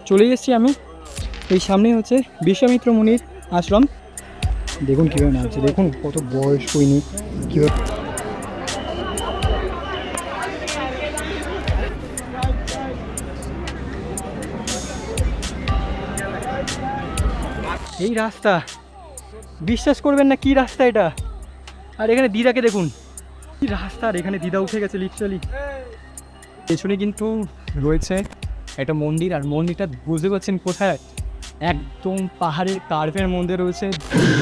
চলে এসেছি আমি। এই সামনেই হচ্ছে বিশ্বামিত্র মুনির আশ্রম। দেখুন কীভাবে নামছে, দেখুন কত বয়স হয়নি কীভাবে। এই রাস্তা বিশ্বাস করবেন না, কি রাস্তা এটা। আর এখানে দিদাকে দেখুন, কি রাস্তা। আর এখানে দিদা উঠে গেছে লিটারালি। পেছনে কিন্তু রয়েছে একটা মন্দির, আর মন্দিরটা বুঝতে পারছেন কোথায়, একদম পাহাড়ের কার্ভের মধ্যে রয়েছে।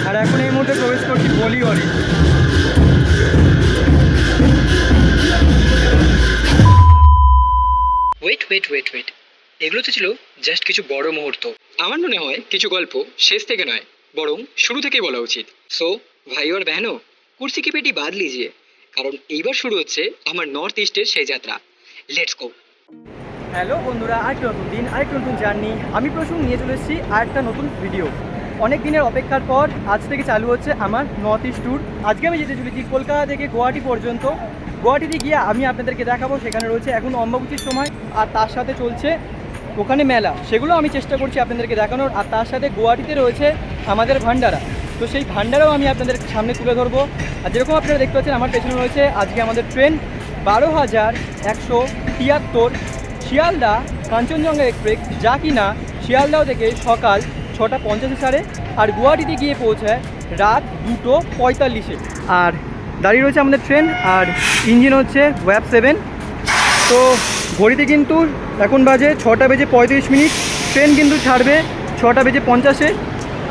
আর এখন এই মধ্যে প্রবেশ করছি বলিগড়ে। ওয়েট, এগুলো তো ছিল জাস্ট কিছু বড় মুহূর্ত। আমার মনে হয় কিছু গল্প শেষ থেকে নয়, বরং শুরু থেকেই বলা উচিত। সো ভাই और बहनों, कुर्सी की पेटी बांध लीजिए, কারণ এইবার শুরু হচ্ছে আমার নর্থ ইস্টের সেই যাত্রা। Let's go. হ্যালো বন্ধুরা, আরেকটা নতুন দিন, আরেকটা নতুন জার্নি। আমি প্রসূন নিয়ে চলে এসেছি আরেকটা নতুন ভিডিও। অনেক দিনের অপেক্ষার পর আজ থেকে চালু হচ্ছে আমার নর্থ ইস্ট ট্যুর। আজকে আমি যেতে চলেছি কলকাতা থেকে গুয়াহাটি পর্যন্ত। গুয়াহাটিতে গিয়ে আমি আপনাদেরকে দেখাবো, সেখানে রয়েছে এখন অম্বাবুচির সময়, আর তার সাথে চলছে ওখানে মেলা, সেগুলো আমি চেষ্টা করছি আপনাদেরকে দেখানোর। আর তার সাথে গুয়াহাটিতে রয়েছে আমাদের ভান্ডারা, তো সেই ভান্ডারাও আমি আপনাদের সামনে তুলে ধরবো। আর যেরকম আপনারা দেখতে পাচ্ছেন আমার পেছনে রয়েছে আজকে আমাদের ট্রেন 12,173 শিয়ালদা কাঞ্চনজঙ্ঘা এক্সপ্রেস, যা কিনা শিয়ালদাও থেকে সকাল 6:50 ছাড়ে আর গুয়াহাটিতে গিয়ে পৌঁছায় রাত 2:45। আর দাঁড়িয়ে রয়েছে আমাদের ট্রেন, আর ইঞ্জিন হচ্ছে ওয়াব 7। তো ঘড়িতে কিন্তু এখন বাজে 6:35। ট্রেন কিন্তু ছাড়বে 6:50।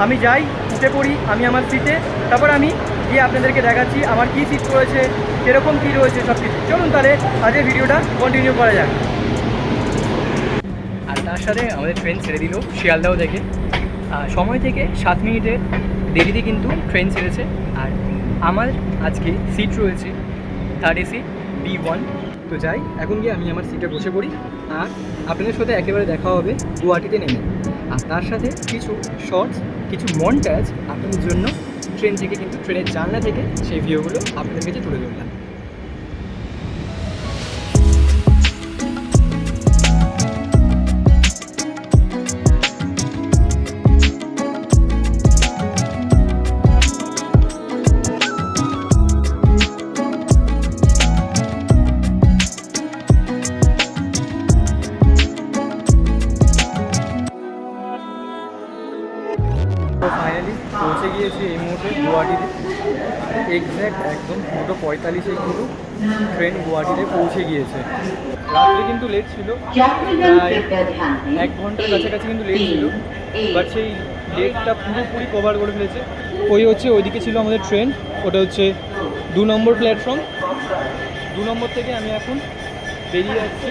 আমি যাই, উঠে পড়ি আমি আমার সিটে, তারপর আমি গিয়ে আপনাদেরকে দেখাচ্ছি আমার কী সিট রয়েছে, কীরকম কী রয়েছে সব কিছু। চলুন তাহলে আজকের ভিডিওটা কন্টিনিউ করা যাক। আর তার সাথে আমাদের ট্রেন ছেড়ে দিল শিয়ালদাও থেকে। সময় থেকে 7 মিনিটের দেরিতে কিন্তু ট্রেন ছেড়েছে। আর আমার আজকে সিট রয়েছে থার্ড এসি B1। তো যাই, এখন গিয়ে আমি আমার সিটে বসে পড়ি, আর আপনাদের সাথে একেবারে দেখা হবে গুয়াহাটিতে নেমে। আর তার সাথে কিছু শর্টস, কিছু মন্টাজ আপনাদের জন্য ট্রেন থেকে, কিন্তু ট্রেনের জানলা থেকে সেই ভিডিওগুলো আপনাদের কাছে তুলে ধরলাম। তো ফাইনালি পৌঁছে গিয়েছি এই মুহূর্তে গুয়াহাটিতে। এক্স্যাক্ট একদম 2:45 কিন্তু ট্রেন গুয়াহাটিতে পৌঁছে গিয়েছে। রাত্রে কিন্তু লেট ছিল, প্রায় 1 ঘন্টার কাছাকাছি কিন্তু লেট ছিল, বাট সেই লেটটা পুরোপুরি কভার করে ফেলেছে। ওইদিকে ছিল আমাদের ট্রেন, ওটা হচ্ছে 2 নম্বর প্ল্যাটফর্ম। 2 নম্বর থেকে আমি এখন বেরিয়ে যাচ্ছি,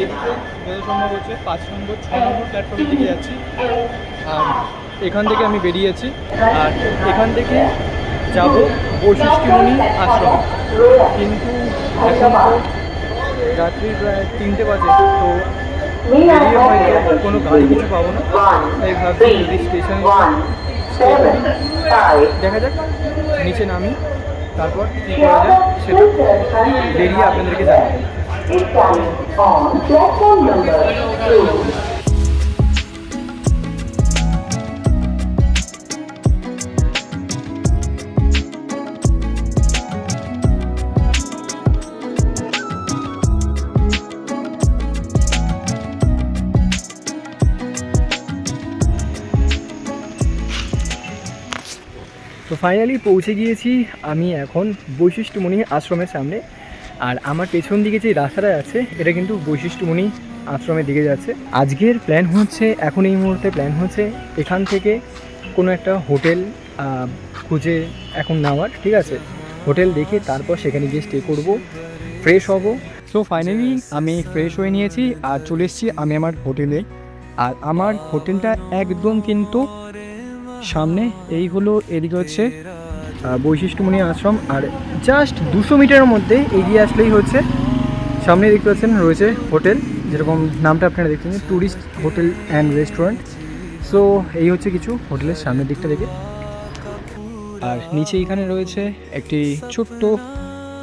এদিকে যত সম্ভব হচ্ছে 5 নম্বর 6 নম্বর প্ল্যাটফর্মের দিকে যাচ্ছি। আর এখান থেকে আমি বেরিয়েছি, আর এখান থেকে যাব বৈশিষ্ট্যমণি আশ্রম। কিন্তু এখন তো রাত্রি প্রায় 3টে বাজে, তো বেরিয়ে হয়তো কোনো গাড়ি কিছু পাবো না, তাই ভাবছি যদি স্টেশনে দেখা যাক, নিচে নামি, তারপর কী করা যায় সেটা বেরিয়ে আপনাদেরকে জানাবো। তো ফাইনালি পৌঁছে গিয়েছি আমি এখন বৈশিষ্ট্যমণি আশ্রমের সামনে। আর আমার পেছন দিকে যে রাস্তাটা আছে, এটা কিন্তু বৈশিষ্ট্যমণি আশ্রমের দিকে যাচ্ছে। আজকের প্ল্যান হচ্ছে, এখন এই মুহূর্তে প্ল্যান হচ্ছে এখান থেকে কোনো একটা হোটেল খুঁজে এখন নামার, ঠিক আছে? হোটেল দেখে তারপর সেখানে গিয়ে স্টে করব, ফ্রেশ হব। সো ফাইনালি আমি ফ্রেশ হয়ে নিয়েছি আর চলে এসেছি আমি আমার হোটেলে। আর আমার হোটেলটা একদম কিন্তু সামনে, এই হলো, এদিকে হচ্ছে বৈশিষ্ট্যমণি আশ্রম। আর জাস্ট 200 মিটারের মধ্যে এগিয়ে আসলেই হচ্ছে সামনে দেখতে পাচ্ছেন রয়েছে হোটেল, যেরকম নামটা আপনারা দেখছেন, tourist hotel and restaurant. So এই হচ্ছে কিছু হোটেলের সামনের দিকটা থেকে। আর নিচে এখানে রয়েছে একটি ছোট্ট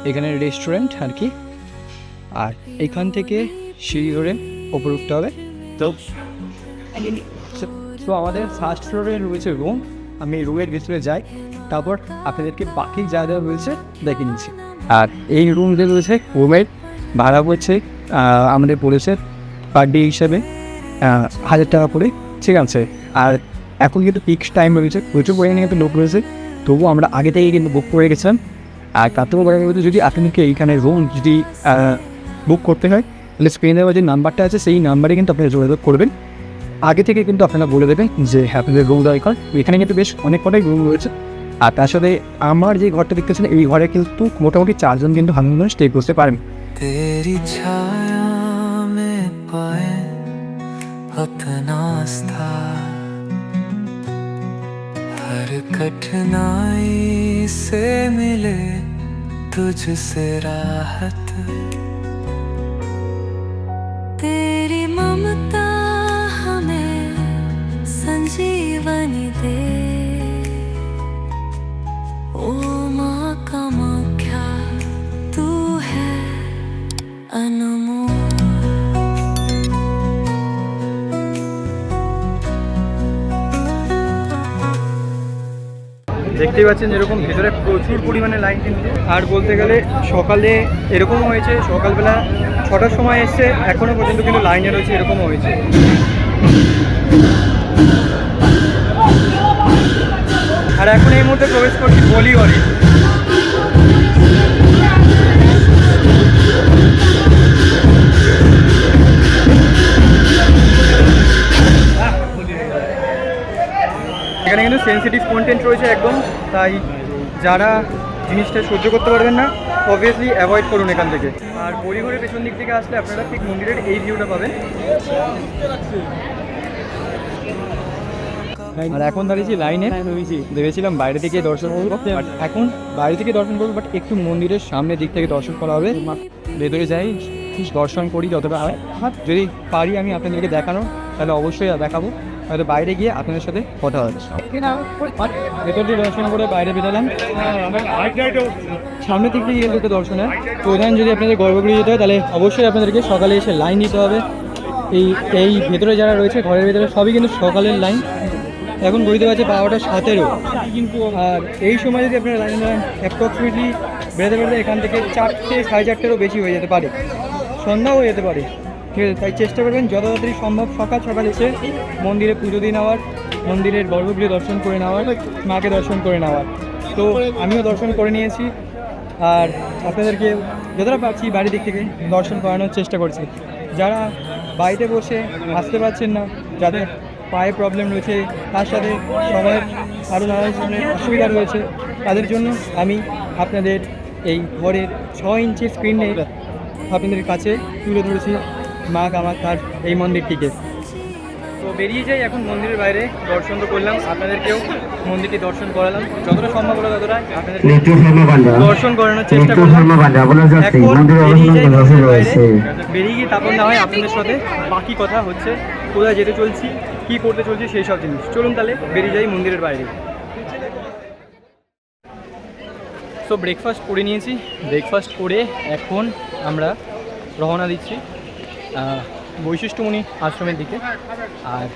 এখানে রেস্টুরেন্ট আর কি। আর এখান থেকে সিঁড়ি ধরে ওপরে উঠতে হবে। তো আমাদের ফার্স্ট ফ্লোরে রয়েছে রুম, আমি রুমের ভিতরে যাই, তারপর আপনাদেরকে বাকি যা যা রয়েছে দেখে নিচ্ছি। আর এই রুম যে রয়েছে, রুমের ভাড়া পড়ছে আমাদের পড়েছে পার ডে হিসাবে 1000 টাকা করে, ঠিক আছে। আর এখন কিন্তু ফিক্স টাইম রয়েছে, প্রচুর পরিমাণে কিন্তু লোক রয়েছে, তবুও আমরা আগে থেকে কিন্তু বুক করে গেছিলাম। আর তার থেকে বড় কথা, যদি আপনাদেরকে এইখানে রুম যদি বুক করতে হয়, তাহলে স্ক্রিনে দেওয়া যে নাম্বারটা আছে সেই নাম্বারে কিন্তু আপনারা যোগাযোগ করবেন। আগে থেকে কিন্তু আপনারা বলে দেবেন যে আপনাদের রুম দরকার। এখানে কিন্তু বেশ অনেক কটাই রুম রয়েছে। আর তার সাথে আমার যে ঘরটা দেখতেছেন, এই ঘরে কিন্তু মোটামুটি 4 জন কিন্তু হানিমুনে স্টে করতে পারেন। तेरी छाया में पाए अपना स्थान, हर कठिनाई से मिले तुझसे राहत, तेरी ममता हमें संजीवनी दे, ओ माँ कामाख्या तू है अनमोल। দেখতেই পাচ্ছেন যেরকম ভেতরে প্রচুর পরিমাণে লাইন, কিন্তু আর বলতে গেলে সকালে এরকমও হয়েছে, সকালবেলা 6টার সময় এসছে, এখনও পর্যন্ত কিন্তু লাইনে রয়েছে, এরকমও হয়েছে। আর এখন এই মুহূর্তে প্রবেশ করছি বলিগড়ে। এখানে কিন্তু সেন্সিটিভ কন্টেন্ট রয়েছে একদম, তাই যারা জিনিসটা সহ্য করতে পারবেন না অবভিয়াসলি অ্যাভয়েড করুন এখান থেকে। আর বলিগড়ের পেছন দিক থেকে আসলে আপনারা ঠিক মন্দিরের এই ভিউটা পাবেন। আর এখন দাঁড়িয়েছি লাইনে, ভেবেছিলাম বাইরে থেকে দর্শন করবো, বাট এখন বাইরে থেকে দর্শন করবো, বাট একটু মন্দিরের সামনের দিক থেকে দর্শন করা হবে। ভেতরে যাই, দর্শন করি যতটা হয়, যদি পারি আমি আপনাদেরকে দেখানো তাহলে অবশ্যই দেখাবো, হয়তো বাইরে গিয়ে আপনাদের সাথে কথা হবে। ভেতর দিয়ে দর্শন করে বাইরে বেরোলাম, সামনের দিক থেকে গিয়ে দর্শনে প্রধান যদি আপনাদের গর্ভগৃহে যেতে হয় তাহলে অবশ্যই আপনাদেরকে সকালে এসে লাইন দিতে হবে। এই ভেতরে যারা রয়েছে ঘরের ভেতরে সবই কিন্তু সকালের লাইন, এখন ঘড়িতে পারছে 12:17 কিন্তু। আর এই সময় যদি আপনারা লাইন দেন অ্যাপ্রক্সিমেটলি বেরোতে বেরোতে এখান থেকে 4টে 4:30-ও বেশি হয়ে যেতে পারে, সন্ধ্যাও হয়ে যেতে পারে, ঠিক আছে। তাই চেষ্টা করবেন যত তাড়াতাড়ি সম্ভব সকাল সকাল এসে মন্দিরে পুজো দিয়ে নেওয়ার, মন্দিরের গর্ভগৃহ দর্শন করে নেওয়ার, মাকে দর্শন করে নেওয়ার। তো আমিও দর্শন করে নিয়েছি, আর আপনাদেরকে যতটা পারছি বাড়ির দিক থেকে দর্শন করানোর চেষ্টা করছি। যারা বাড়িতে বসে আসতে পারছেন না, যাদের পায়ে প্রবলেম রয়েছে, তার সাথে সময়ের আরও নানা ধরনের অসুবিধা রয়েছে, তাদের জন্য আমি আপনাদের এই ঘরের 6 ইঞ্চি স্ক্রিনে আপনাদের কাছে তুলে ধরেছি মা কামাখ্যার এই মন্দিরটিকে। তো বেরিয়ে যাই এখন মন্দিরের বাইরে, দর্শন তো করলাম, আপনাদেরকেও মন্দিরটি দর্শন করালাম, যতটা সম্ভব হলো ততটা আপনাদের দর্শন করানোর চেষ্টা করলাম। এখন বেরিয়ে গিয়ে তারপর না হয় আপনাদের সাথে বাকি কথা হচ্ছে, কোথায় যেতে চলছি, কী করতে চলছি, সেই সব জিনিস। চলুন তাহলে বেরিয়ে যাই মন্দিরের বাইরে। তো ব্রেকফাস্ট করে নিয়েছি, ব্রেকফাস্ট করে এখন আমরা রওনা দিচ্ছি বৈশিষ্ট্যমণি আশ্রমের দিকে। আর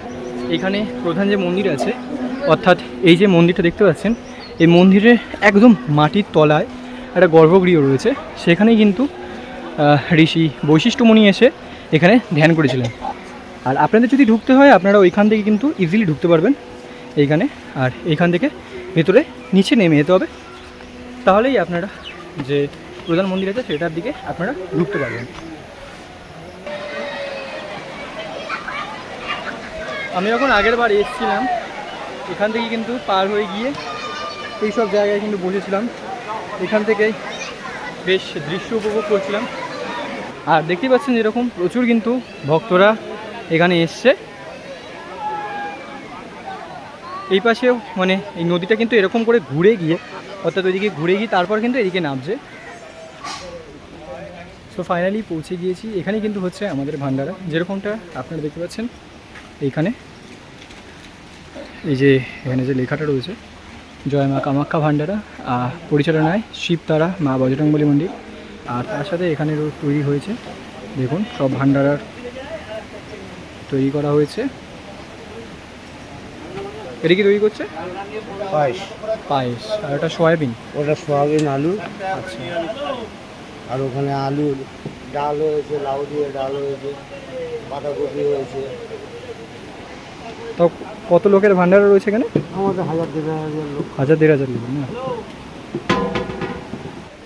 এখানে প্রধান যে মন্দির আছে, অর্থাৎ এই যে মন্দিরটা দেখতে পাচ্ছেন, এই মন্দিরের একদম মাটির তলায় একটা গর্ভগৃহ রয়েছে, সেখানেই কিন্তু ঋষি বৈশিষ্ট্যমণি এসে এখানে ধ্যান করেছিলেন। আর আপনাদের যদি ঢুকতে হয় আপনারা ওইখান থেকে কিন্তু ইজিলি ঢুকতে পারবেন এইখানে। আর এইখান থেকে ভেতরে নিচে নেমে যেতে হবে, তাহলেই আপনারা যে প্রধান মন্দির আছে সেটার দিকে আপনারা ঢুকতে পারবেন। আমি যখন আগের বার এসেছিলাম এখান থেকে কিন্তু পার হয়ে গিয়ে এই সব জায়গায় কিন্তু বসেছিলাম, এখান থেকেই বেশ দৃশ্য উপভোগ করছিলাম। আর দেখতেই পাচ্ছেন যেরকম প্রচুর কিন্তু ভক্তরা এখানে এসছে। এই পাশেও মানে এই নদীটা কিন্তু এরকম করে ঘুরে গিয়ে, অর্থাৎ ওইদিকে ঘুরে গিয়ে তারপর কিন্তু এদিকে নামছে। সো ফাইনালি পৌঁছে গিয়েছি, এখানে কিন্তু হচ্ছে আমাদের ভান্ডারা, যেরকমটা আপনারা দেখতে পাচ্ছেন এইখানে, এই যে এখানে যে লেখাটা রয়েছে জয় মা কামাখ্যা ভান্ডারা, পরিচালনায় শিবতারা মা বজরংবলী মন্দির। আর তার সাথে এখানে তৈরি হয়েছে দেখুন সব ভান্ডারার তৈরি করা হয়েছে। এটা কি তৈরি করছে? পায়েস। পায়েস। আর ওটা সয়াবিন। ওটা সোয়াবিন আলু, আচ্ছা, আর ওখানে আলু ডাল হয়েছে, লাউ দিয়ে ডাল হয়েছে, বাঁধাকপি হয়েছে। তো কত লোকের ভান্ডারা রয়েছে এখানে? আমাদের 1000-1500 লোক। 1000-1500 লোক না?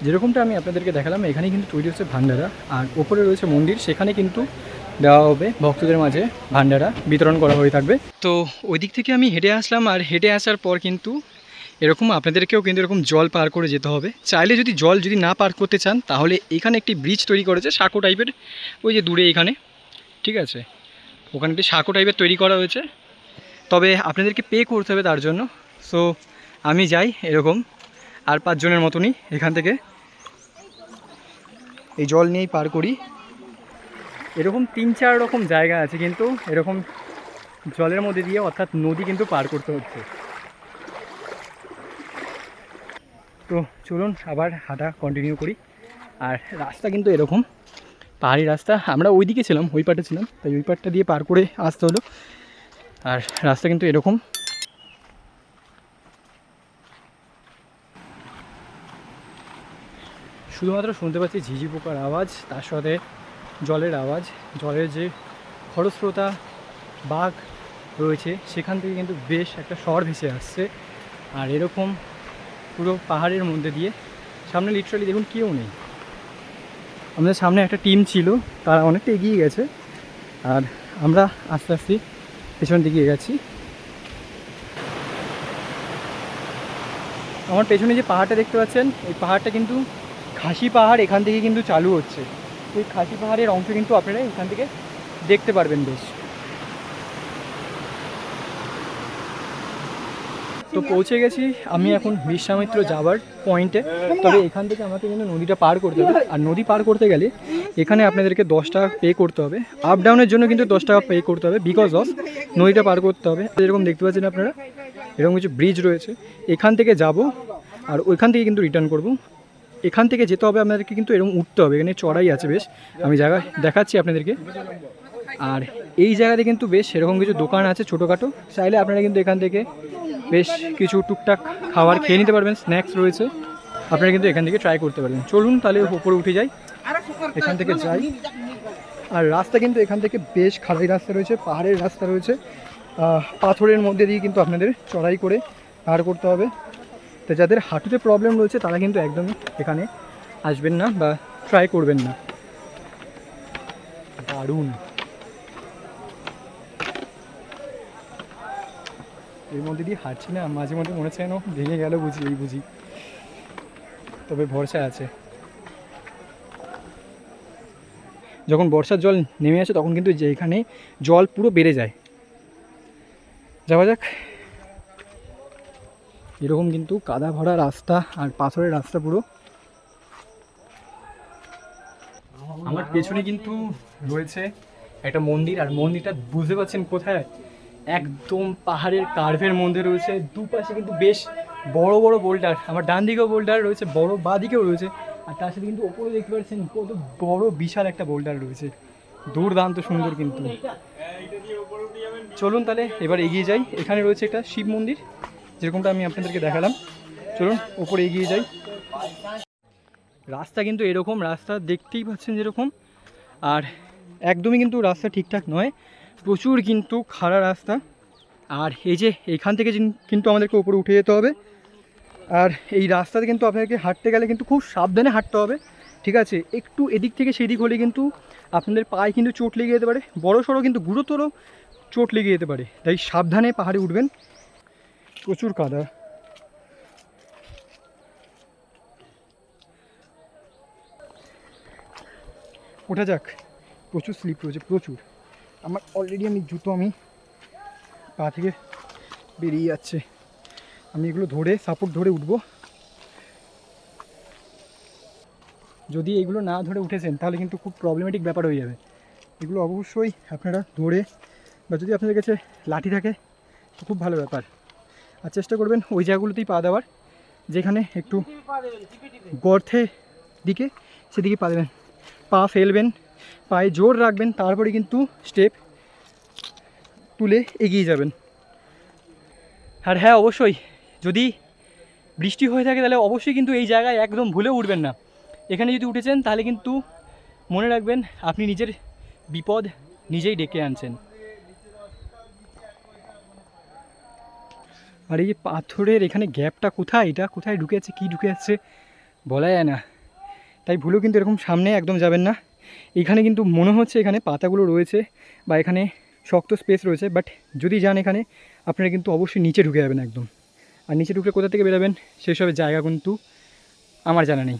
যেরকমটা আমি আপনাদেরকে দেখালাম, এখানে কিন্তু তৈরি হচ্ছে ভান্ডারা। আর ওপরে রয়েছে মন্দির, সেখানে কিন্তু দেওয়া হবে ভক্তদের মাঝে ভান্ডারা বিতরণ করা হয়ে থাকবে। তো ওই দিক থেকে আমি হেঁটে আসলাম, আর হেঁটে আসার পর কিন্তু এরকম আপনাদেরকেও কিন্তু এরকম জল পার করে যেতে হবে। চাইলে যদি জল যদি না পার করতে চান, তাহলে এখানে একটি ব্রিজ তৈরি করেছে সাঁকো টাইপের, ওই যে দূরে এখানে, ঠিক আছে, ওখানে একটি সাঁকো টাইপের তৈরি করা হয়েছে। তবে আপনাদেরকে পে করতে হবে তার জন্য। সো আমি যাই এরকম আর 5 জনের মতনই এখান থেকে এই জল নিয়েই পার করি। এরকম 3-4 রকম জায়গা আছে কিন্তু এরকম জলের মধ্যে দিয়ে, অর্থাৎ নদী কিন্তু পার করতে হচ্ছে। তো চলুন আবার হাঁটা কন্টিনিউ করি। আর রাস্তা কিন্তু এরকম পাহাড়ি রাস্তা, আমরা ওই দিকে ছিলাম, ওই পাটে ছিলাম, তাই ওই পাটটা দিয়ে পার করে আসতে হলো। আর রাস্তা কিন্তু এরকম। শুধুমাত্র শুনতে পাচ্ছি ঝিঝি পোকার আওয়াজ, তার সাথে জলের আওয়াজ। জলের যে খরস্রোতা বাঘ রয়েছে সেখান থেকে কিন্তু বেশ একটা স্বর ভেসে আসছে। আর এরকম পুরো পাহাড়ের মধ্যে দিয়ে সামনে লিটারালি দেখুন কেউ নেই। আমাদের সামনে একটা টিম ছিল, তারা অনেকটা এগিয়ে গেছে, আর আমরা আস্তে আস্তে পেছন দিকে গেছি। আমার পেছনে যে পাহাড়টা দেখতে পাচ্ছেন, এই পাহাড়টা কিন্তু খাসি পাহাড়, এখান থেকে কিন্তু চালু হচ্ছে। এই খাসি পাহাড়ের অংশ কিন্তু আপনারা এখান থেকে দেখতে পারবেন বেশ। তো পৌঁছে গেছি আমি এখন বিশ্বামিত্র যাওয়ার পয়েন্টে। তবে এখান থেকে আমাকে কিন্তু নদীটা পার করতে হবে, আর নদী পার করতে গেলে এখানে আপনাদেরকে 10 টাকা পে করতে হবে। আপ ডাউনের জন্য কিন্তু 10 টাকা পে করতে হবে, বিকজ অফ নদীটা পার করতে হবে। যেরকম দেখতে পাচ্ছেন আপনারা এরকম কিছু ব্রিজ রয়েছে, এখান থেকে যাব আর ওইখান থেকে কিন্তু রিটার্ন করব। এখান থেকে যেতে হবে আপনাদেরকে, কিন্তু এরকম উঠতে হবে, এখানে চড়াই আছে বেশ, আমি জায়গা দেখাচ্ছি আপনাদেরকে। আর এই জায়গাতে কিন্তু বেশ এরকম কিছু দোকান আছে ছোটোখাটো, চাইলে আপনারা কিন্তু এখান থেকে বেশ কিছু টুকটাক খাবার খেয়ে নিতে পারবেন, স্ন্যাক্স রয়েছে, আপনারা কিন্তু এখান থেকে ট্রাই করতে পারবেন। চলুন তাহলে উপরে উঠে যাই, এখান থেকে যাই। আর রাস্তা কিন্তু এখান থেকে বেশ খারাই রাস্তা রয়েছে, পাহাড়ের রাস্তা রয়েছে, পাথরের মধ্যে দিয়ে কিন্তু আপনাদের চড়াই করে পার করতে হবে। তো যাদের হাঁটুতে প্রবলেম রয়েছে তারা কিন্তু একদমই এখানে আসবেন না বা ট্রাই করবেন না। দারুণ। এর মধ্যে দিয়ে হাঁটছি না, মাঝে মধ্যে মনে হচ্ছে যেন ভেঙে গেল বুঝি, এই বুঝি, তবে ভরসা আছে। যখন বর্ষার জল নেমে আসে তখন কিন্তু এখানে জল পুরো বেড়ে যায়। যাওয়া যাক। এরকম কিন্তু কাদা ভরা রাস্তা আর পাথরের রাস্তা পুরো। আমার পেছনে কিন্তু রয়েছে একটা মন্দির, আর মন্দিরটা বুঝতে পারছেন কোথায়, একদম পাহাড়ের কার্ভের মধ্যে রয়েছে। দুপাশে কিন্তু বেশ বড় বড় বোল্ডার, আমার ডান দিকেও বোল্ডার রয়েছে, বড় বাঁ দিকেও রয়েছে, আর তার সাথে কিন্তু ওপরে দেখতে পাচ্ছেন কত বড় বিশাল একটা বোল্ডার রয়েছে, দুর্দান্ত সুন্দর কিন্তু। চলুন তাহলে এবার এগিয়ে যাই। এখানে রয়েছে একটা শিব মন্দির, যেরকমটা আমি আপনাদেরকে দেখালাম। চলুন ওপরে এগিয়ে যাই। রাস্তা কিন্তু এরকম, রাস্তা দেখতেই পাচ্ছেন যেরকম, আর একদমই কিন্তু রাস্তা ঠিকঠাক নয়, প্রচুর কিন্তু খাড়া রাস্তা। আর এই যে এইখান থেকে কিন্তু আমাদেরকে উপরে উঠে যেতে হবে, আর এই রাস্তাতে কিন্তু আপনাদেরকে হাঁটতে গেলে কিন্তু খুব সাবধানে হাঁটতে হবে, ঠিক আছে? একটু এদিক থেকে সেদিক হলে কিন্তু আপনাদের পায়ে কিন্তু চোট লেগে যেতে পারে, বড় সড়ো কিন্তু গুরুতর চোট লেগে যেতে পারে, তাই সাবধানে পাহাড়ে উঠবেন। প্রচুর কাদা। ওঠা যাক। প্রচুর স্লিপ রয়েছে, প্রচুর। আমার অলরেডি জুতো আমি পা থেকে বেরিয়ে যাচ্ছে, আমি এগুলো ধরে সাপোর্ট ধরে উঠবো। যদি এগুলো না ধরে উঠেছেন তাহলে কিন্তু খুব প্রবলেমেটিক ব্যাপার হয়ে যাবে। এগুলো অবশ্যই আপনারা ধরে, বা যদি আপনাদের কাছে লাঠি থাকে তো খুব ভালো ব্যাপার। আর চেষ্টা করবেন ওই জায়গাগুলোতেই পা দেওয়ার যেখানে একটু গর্তে দিকে, সেদিকে পা দেবেন। পা ফেলবেন, পায়ে জোর রাখবেন, তারপরে কিন্তু স্টেপ তুলে এগিয়ে যাবেন। আর হ্যাঁ, অবশ্যই যদি বৃষ্টি হয়ে থাকে তাহলে অবশ্যই কিন্তু এই জায়গায় একদম ভুলে উঠবেন না। এখানে যদি উঠেছেন তাহলে কিন্তু মনে রাখবেন আপনি নিজের বিপদ নিজেই ডেকে আনছেন। আর এই যে পাথরের এখানে গ্যাপটা কোথায়, এটা কোথায় ঢুকে আছে, কী ঢুকে যাচ্ছে বলা যায় না। তাই ভুলেও কিন্তু এরকম সামনে একদম যাবেন না। এখানে কিন্তু মনে হচ্ছে এখানে পাতাগুলো রয়েছে বা এখানে শক্ত স্পেস রয়েছে, বাট যদি যান এখানে আপনারা কিন্তু অবশ্যই নিচে ঢুকে যাবেন একদম। আর নিচে ঢুকে কোথা থেকে বেরোবেন সেসবের জায়গা কিন্তু আমার জানা নেই।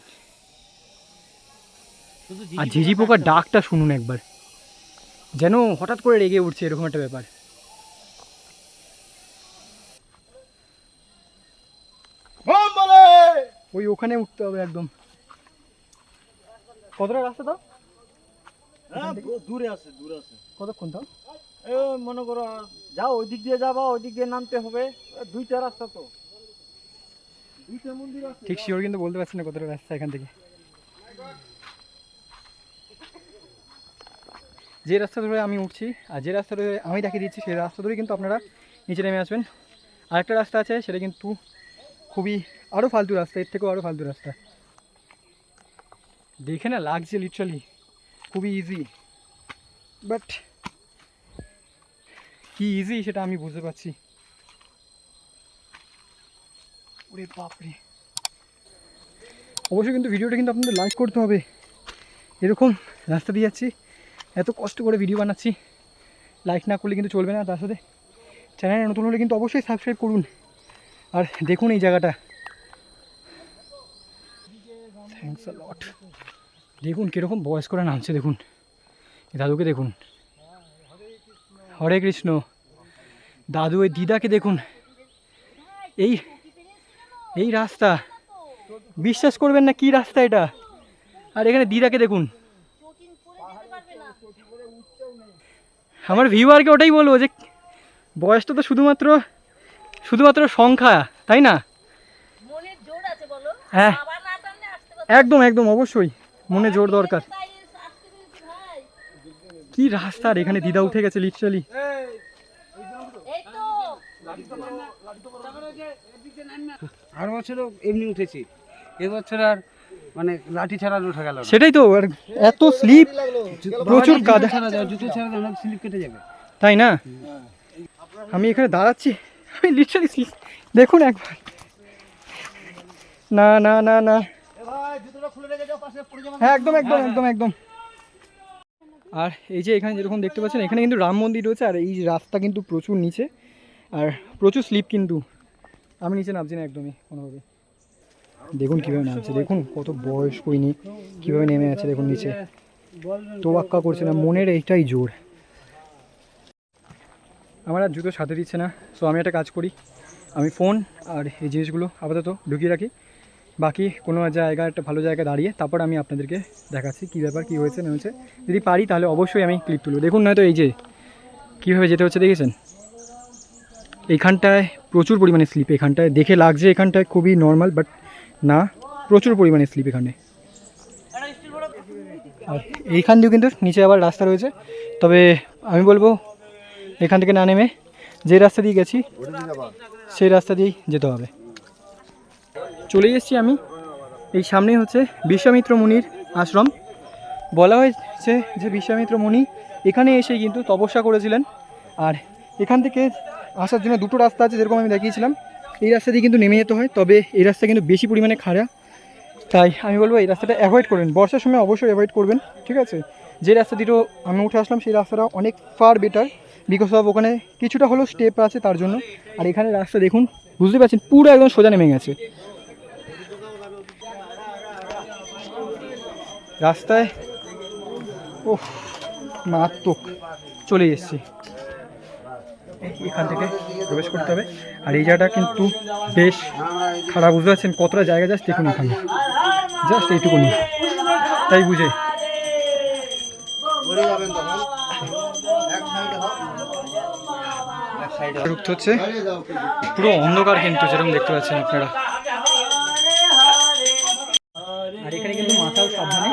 আর ঝিঝি পোকার ডাকটা শুনুন একবার, যেন হঠাৎ করে রেগে উঠছে এরকম একটা ব্যাপার। ওই ওখানে উঠতে হবে একদম। কতটা রাস্তা দাও? দূরে আছে, দূরে আছে। কতক্ষণ দাও? মনে করো যাও ওই দিক দিয়ে যাবা, ওই দিক দিয়ে নামতে হবে, 2টা রাস্তা তো, 2টা মন্দির আছে। ঠিক শিওর কিন্তু বলতে পারছি না কতটা রাস্তা এখান থেকে। যে রাস্তা ধরে আমি উঠছি আর যে রাস্তা ধরে আমি দেখিয়ে দিচ্ছি সেই রাস্তা ধরে কিন্তু আপনারা নিচে নেমে আসবেন। আরেকটা রাস্তা আছে, সেটা কিন্তু খুবই আরও ফালতু রাস্তা, এর থেকেও আরও ফালতু রাস্তা। দেখে না লাগছে লিটারালি খুবই ইজি, বাট কি ইজি সেটা আমি বুঝতে পারছি। ওরে বাপরে, অবশ্যই কিন্তু ভিডিওটা কিন্তু আপনাদের লাইক করতে হবে। এরকম রাস্তা দিয়ে যাচ্ছি, এত কষ্ট করে ভিডিও বানাচ্ছি, লাইক না করলে কিন্তু চলবে না। তার সাথে চ্যানেলে নতুন হলে কিন্তু অবশ্যই সাবস্ক্রাইব করুন। আর দেখুন এই জায়গাটা, থ্যাঙ্কস আ লট। দেখুন কীরকম বয়স্করা নামছে, দেখুন দাদুকে দেখুন, হরে কৃষ্ণ। দাদু ওই দিদাকে দেখুন। এই এই রাস্তা বিশ্বাস করবেন না, কি রাস্তা এটা। আর এখানে দিদাকে দেখুন। আমার ভিউয়ারকে ওটাই বলবো যে বয়সটা তো শুধুমাত্র সংখ্যা, তাই না? হ্যাঁ একদম একদম, অবশ্যই মনে জোর দরকার। কি রাস্তা, আর এখানে দিদা উঠে গেছে লিটারালি। আর বছরও এমনি উঠেছি, এবছর আর মানে লাঠি ছাড়া উঠে গেল। সেটাই তো, আর এত স্লিপ, প্রচুর কাদা, জুতো ছাড়া অনেক স্লিপ কেটে যাবে, তাই না? আমি এখানে দাঁড়াচ্ছি, আমি লিটারালি দেখুন একবার। না না না না, হ্যাঁ একদম একদম একদম একদম। আর এই যে এখানে যেরকম দেখতে পাচ্ছেন, এখানে কিন্তু রাম মন্দির রয়েছে। আর এই রাস্তা কিন্তু প্রচুর নিচে আর প্রচুর স্লিপ, কিন্তু আমি নিচে নামছি না একদমই কোনোভাবে। দেখুন কীভাবে নামছে, দেখুন কত বয়স হয়নি কীভাবে নেমে আছে, দেখুন নিচে তোয়াক্কা করছে না, মনের এইটাই জোর। আমার আর জুতো সাথে দিচ্ছে না, সো আমি একটা কাজ করি, আমি ফোন আর এই জিনিসগুলো আপাতত ঢুকিয়ে রাখি। বাকি কোনো জায়গা, একটা ভালো জায়গায় দাঁড়িয়ে তারপর আমি আপনাদেরকে দেখাচ্ছি কী ব্যাপার, কী হয়েছে না হয়েছে। যদি পারি তাহলে অবশ্যই আমি ক্লিপ তুলব। দেখুন নয়তো এই যে কীভাবে যেতে হচ্ছে দেখেছেন। এইখানটায় প্রচুর পরিমাণে স্লিপ, এখানটায় দেখে লাগছে এখানটায় খুবই নর্মাল, বাট না, প্রচুর পরিমাণে স্লিপ এখানে। আর এইখান দিয়েও কিন্তু নিচে আবার রাস্তা রয়েছে, তবে আমি বলবো এখান থেকে না নেমে যে রাস্তা দিয়ে গেছি সেই রাস্তা দিয়েই যেতে হবে। চলে এসেছি আমি, এই সামনেই হচ্ছে বিশ্বামিত্র মুনির আশ্রম। বলা হয়েছে যে বিশ্বামিত্র মুনি এখানে এসে কিন্তু তপস্যা করেছিলেন। আর এখান থেকে আসার জন্য 2টো রাস্তা আছে, যেরকম আমি দেখিয়েছিলাম। এই রাস্তা দিয়ে কিন্তু নেমে যেতে হয়, তবে এই রাস্তা কিন্তু বেশি পরিমাণে খাড়া, তাই আমি বলবো এই রাস্তাটা অ্যাভয়েড করবেন, বর্ষার সময় অবশ্যই অ্যাভয়েড করবেন, ঠিক আছে? যে রাস্তা দিয়ে আমি উঠে আসলাম সেই রাস্তাটা অনেক ফার বেটার, বিকজ অফ ওখানে কিছুটা হলেও স্টেপ আছে তার জন্য। আর এখানে রাস্তা দেখুন, বুঝতে পারছেন পুরো একদম সোজা নেমে গেছে রাস্তায়। ও মারাত্মক, চলে এসেছি। এখান থেকে প্রবেশ করতে হবে। আর এই জায়গাটা কিন্তু বেশ খারাপ, বুঝতে পারছেন কতটা জায়গা, জাস্ট দেখুন এখানে, জাস্ট এইটুকুনি, তাই বুঝে ঢুকতে হচ্ছে। পুরো অন্ধকার কিন্তু, যেরকম দেখতে পাচ্ছেন আপনারা। আর এখানে কিন্তু মাথাও সাবধানে,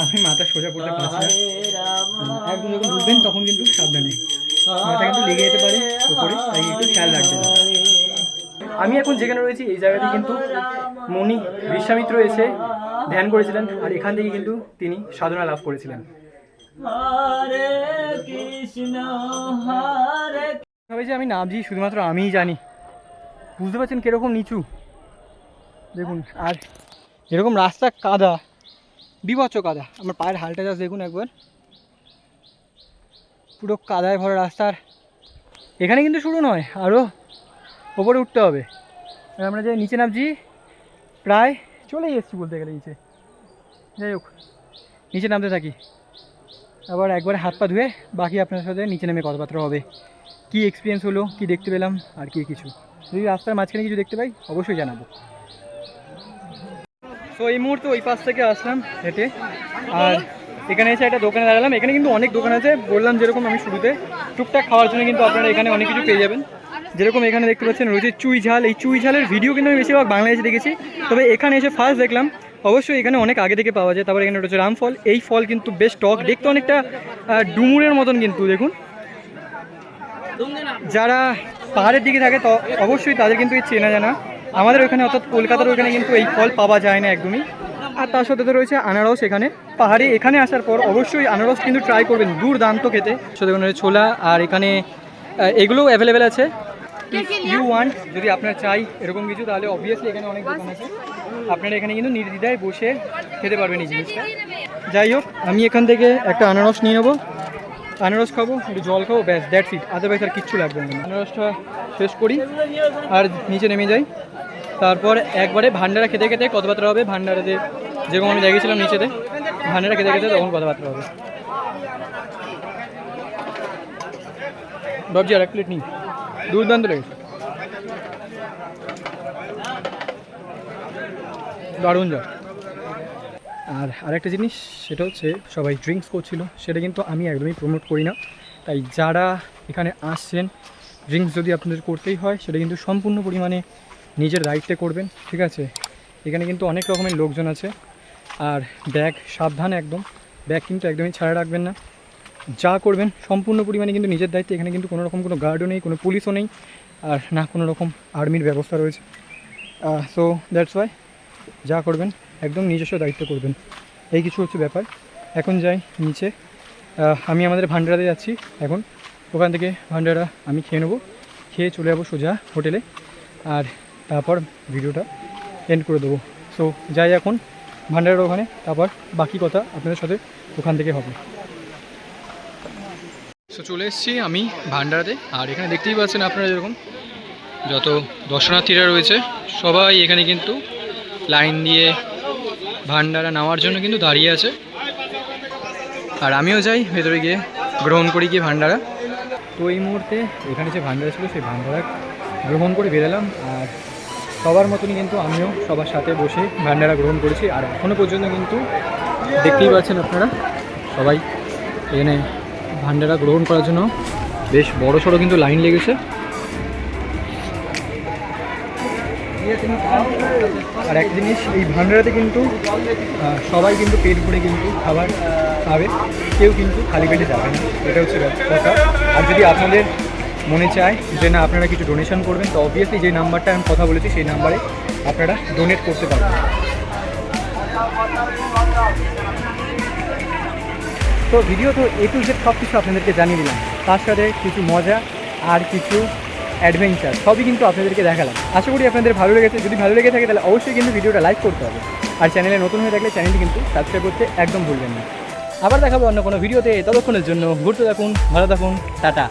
আমি মাথা সোজা করতে পারছি না, একদম যখন ঢুকবেন তখন কিন্তু সাবধানে। মাথা কিন্তু লেগে যেতে পারে উপরে, তাই একটু খেয়াল রাখবেন। আমি এখন যেখানে রয়েছি এই জায়গাতে কিন্তু মুনি বিশ্বামিত্র এসে ধ্যান করেছিলেন, আর এখান থেকে কিন্তু তিনি সাধনা লাভ করেছিলেন। যে আমি নামছি শুধুমাত্র আমিই জানি, বুঝতে পারছেন কিরকম নিচু দেখুন, আর এরকম রাস্তা কাদা, বিভৎস কাদা। আমার পায়ের হালটা জাস্ট দেখুন একবার, পুরো কাদায় ভরা রাস্তার। এখানে কিন্তু শুরু নয়, আরও ওপরে উঠতে হবে। আর আমরা যে নিচে নামছি প্রায় চলেই এসেছি বলতে গেলে নিচে। যাই হোক, নিচে নামতে থাকি, আবার একবারে হাত পা ধুয়ে বাকি আপনার সাথে নিচে নেমে কথাবার্তা হবে, কী এক্সপিরিয়েন্স হলো, কী দেখতে পেলাম, আর কি কিছু। যদি রাস্তার মাঝখানে কিছু দেখতে পাই অবশ্যই জানাবো। তো এই মুহূর্তে ওই পাশ থেকে আসলাম হেঁটে, আর এখানে এসে একটা দোকানে দাঁড়ালাম। এখানে কিন্তু অনেক দোকান আছে, বললাম যেরকম আমি শুরুতে, টুকটাক খাওয়ার জন্য কিন্তু আপনারা এখানে অনেক কিছু পেয়ে যাবেন। যেরকম এখানে দেখতে পাচ্ছেন রয়েছে চুই ঝাল। এই চুই ঝালের ভিডিও কিন্তু আমি বেশিরভাগ বাংলাদেশে দেখেছি, তবে এখানে এসে ফার্স্ট দেখলাম। অবশ্যই এখানে অনেক আগে থেকে পাওয়া যায়। তারপর এখানে রয়েছে রামফল। এই ফল কিন্তু বেশ টক, দেখতে অনেকটা ডুমুরের মতন কিন্তু দেখুন। যারা পাহাড়ের দিকে থাকে তো অবশ্যই তাদের কিন্তু এই চেনা জানা। আমাদের ওখানে অর্থাৎ কলকাতার ওখানে কিন্তু এই ফল পাওয়া যায় না একদমই। আর তার সাথে তো রয়েছে আনারস। এখানে পাহাড়ে এখানে আসার পর অবশ্যই আনারস কিন্তু ট্রাই করবেন, দুর্দান্ত খেতে। সাথে ছোলা, আর এখানে এগুলোও অ্যাভেলেবেল আছে। ইউ ওয়ান্ট, যদি আপনার চাই এরকম কিছু, তাহলে অবভিয়াসলি এখানে অনেক দোকান আছে, আপনারা এখানে কিন্তু নির্দ্বিধায় বসে খেতে পারবেন এই জিনিসটা। যাই হোক, আমি এখান থেকে একটা আনারস নিয়ে নেবো, আনারস খাবো, একটু জল খাবো, ব্যাস, দ্যাটস ইট। আদারওয়াইজ আর কিচ্ছু লাগবে না। আনারসটা শেষ করি আর নিচে নেমে যাই। তারপর একবারে ভান্ডারা খেতে খেতে কথাবার্তা হবে। ভান্ডারাতে যেরকম আমি দেখেছিলাম নিচেতে, ভান্ডারা খেতে খেতে তখন কথাবার্তা হবে। ভাবছি আর এক প্লেট নিই, দুর্দান্ত লেগেছে, দারুণ যা। আর আরেকটা জিনিস, সেটা হচ্ছে সবাই ড্রিঙ্কস করছিল, সেটা কিন্তু আমি একদমই প্রমোট করি না। তাই যারা এখানে আসছেন, ড্রিঙ্কস যদি আপনাদের করতেই হয় সেটা কিন্তু সম্পূর্ণ পরিমাণে নিজের দায়িত্বে করবেন, ঠিক আছে? এখানে কিন্তু অনেক রকমের লোকজন আছে। আর ব্যাগ সাবধানে, একদম ব্যাগ কিন্তু একদমই ছাড়া রাখবেন না। যা করবেন সম্পূর্ণ পরিমাণে কিন্তু নিজের দায়িত্বে। এখানে কিন্তু কোনো রকম কোনো গার্ডও নেই, কোনো পুলিশও নেই, আর না কোনো রকম আর্মির ব্যবস্থা রয়েছে। সো দ্যাটস ওয়াই যা করবেন একদম নিজস্ব দায়িত্ব করবেন। এই কিছু হচ্ছে ব্যাপার। এখন যাই নিচে, আমি আমাদের ভান্ডারাতে যাচ্ছি এখন। ওখান থেকে ভান্ডারা আমি খেয়ে নেবো, খেয়ে চলে যাবো সোজা হোটেলে, আর তারপর ভিডিওটা এন্ড করে দেবো। সো যাই এখন ভান্ডারার ওখানে, তারপর বাকি কথা আপনাদের সাথে ওখান থেকে হবে। সো চলে এসেছি আমি ভান্ডারাতে, আর এখানে দেখতেই পাচ্ছেন আপনারা যেরকম যত দর্শনার্থীরা রয়েছে সবাই এখানে কিন্তু লাইন দিয়ে ভান্ডারা নেওয়ার জন্য কিন্তু দাঁড়িয়ে আছে। আর আমিও যাই ভেতরে গিয়ে গ্রহণ করি গিয়ে ভান্ডারা। তো এই মুহূর্তে এখানে যে ভান্ডারা ছিল সেই ভান্ডারা গ্রহণ করে বেরোলাম, আর সবার মতনই কিন্তু আমিও সবার সাথে বসে ভান্ডারা গ্রহণ করেছি। আর এখনও পর্যন্ত কিন্তু দেখতেই পাচ্ছেন আপনারা সবাই এখানে ভান্ডারা গ্রহণ করার জন্য বেশ বড় সড়ো কিন্তু লাইন লেগেছে। আর এক জিনিস, এই ভান্ডারাতে কিন্তু সবাই কিন্তু পেট ভরে কিন্তু খাবার খাবে, কেউ কিন্তু খালি পেটে যাবে না, এটা হচ্ছে কথা। আর যদি আপনাদের মনে চায় যে না আপনারা কিছু ডোনেশন করবেন, তো অবভিয়াসলি যে নাম্বারটা আমি কথা বলেছি সেই নাম্বারে আপনারা ডোনেট করতে পারবেন। তো ভিডিও তো A to Z সব কিছু আপনাদেরকে জানিয়ে দিলাম, তার সাথে কিছু মজা আর কিছু অ্যাডভেঞ্চার সবই কিন্তু আপনাদেরকে দেখালাম। আশা করি আপনাদের ভালো লেগেছে। যদি ভালো লেগে থাকে তাহলে অবশ্যই কিন্তু ভিডিওটা লাইক করতে হবে, আর চ্যানেলে নতুন হয়ে থাকলে চ্যানেলটি কিন্তু সাবস্ক্রাইব করতে একদম ভুলবেন না। আবার দেখাবো অন্য কোনো ভিডিওতে, ততক্ষণের জন্য ঘুরতে থাকুন, ভালো থাকুন, টাটা।